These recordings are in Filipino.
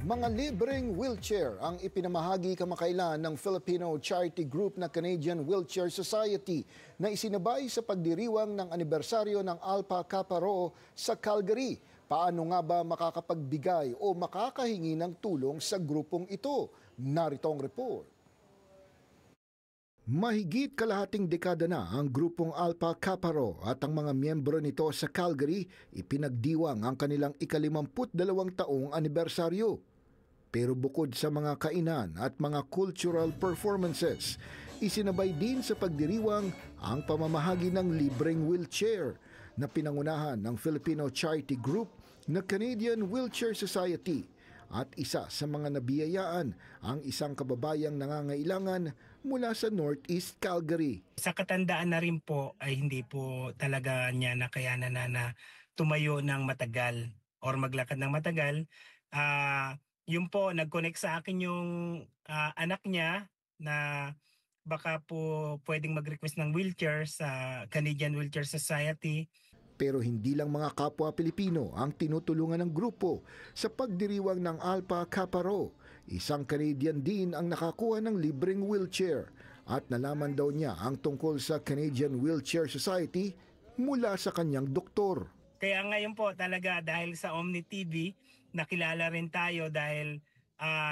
Mga libreng wheelchair ang ipinamahagi kamakailan ng Filipino charity group na Canadian Wheelchair Society na isinabay sa pagdiriwang ng anibersaryo ng Alpha Kappa Rho sa Calgary. Paano nga ba makakapagbigay o makakahingi ng tulong sa grupong ito? Narito ang report. Mahigit kalahating dekada na ang grupong Alpha Kappa Rho at ang mga miyembro nito sa Calgary ipinagdiwang ang kanilang ika-52 taong anibersaryo. Pero bukod sa mga kainan at mga cultural performances, isinabay din sa pagdiriwang ang pamamahagi ng libreng wheelchair na pinangunahan ng Filipino charity group na Canadian Wheelchair Society. At isa sa mga nabiyayaan ang isang kababayang nangangailangan mula sa Northeast Calgary. Sa katandaan na rin po ay hindi po talaga niya nakayanan na tumayo ng matagal or maglakad ng matagal. Yun po, nag-connect sa akin yung anak niya na baka po pwedeng mag-request ng wheelchair sa Canadian Wheelchair Society. Pero hindi lang mga kapwa Pilipino ang tinutulungan ng grupo sa pagdiriwang ng Alpha Kappa Rho. Isang Canadian din ang nakakuha ng libreng wheelchair at nalaman daw niya ang tungkol sa Canadian Wheelchair Society mula sa kanyang doktor. Kaya ngayon po talaga dahil sa Omni TV, nakilala rin tayo dahil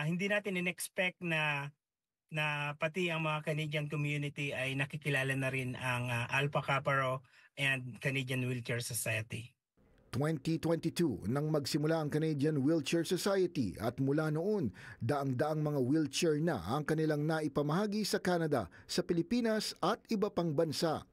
hindi natin in-expect na pati ang mga Canadian community ay nakikilala na rin ang Alpha Kappa Rho and Canadian Wheelchair Society. 2022 nang magsimula ang Canadian Wheelchair Society at mula noon, daang-daang mga wheelchair na ang kanilang naipamahagi sa Canada, sa Pilipinas at iba pang bansa.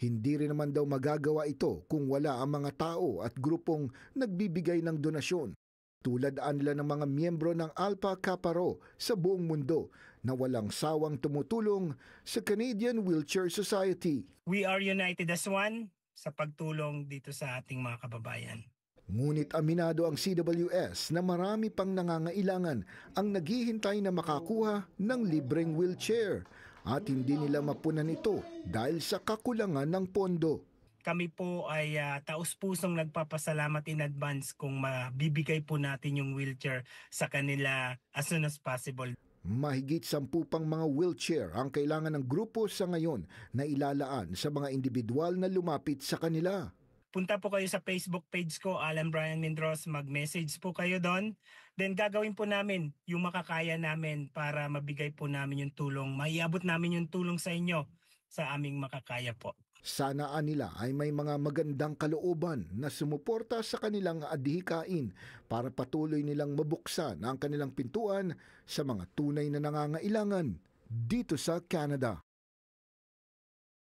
Hindi rin naman daw magagawa ito kung wala ang mga tao at grupong nagbibigay ng donasyon. Tulad nila ng mga miyembro ng Alpha Kappa Rho sa buong mundo na walang sawang tumutulong sa Canadian Wheelchair Society. We are united as one sa pagtulong dito sa ating mga kababayan. Ngunit aminado ang CWS na marami pang nangangailangan ang naghihintay na makakuha ng libreng wheelchair at hindi nila mapunan ito dahil sa kakulangan ng pondo. Kami po ay taus-pusong nagpapasalamat in advance kung mabibigay po natin yung wheelchair sa kanila as soon as possible. Mahigit 10 pang mga wheelchair ang kailangan ng grupo sa ngayon na ilalaan sa mga individual na lumapit sa kanila. Punta po kayo sa Facebook page ko, Alan Brian Mindros, mag-message po kayo doon. Then gagawin po namin yung makakaya namin para mabigay po namin yung tulong. Maiabot namin yung tulong sa inyo sa aming makakaya po. Sana nila ay may mga magandang kalooban na sumuporta sa kanilang adhikain para patuloy nilang mabuksan ang kanilang pintuan sa mga tunay na nangangailangan dito sa Canada.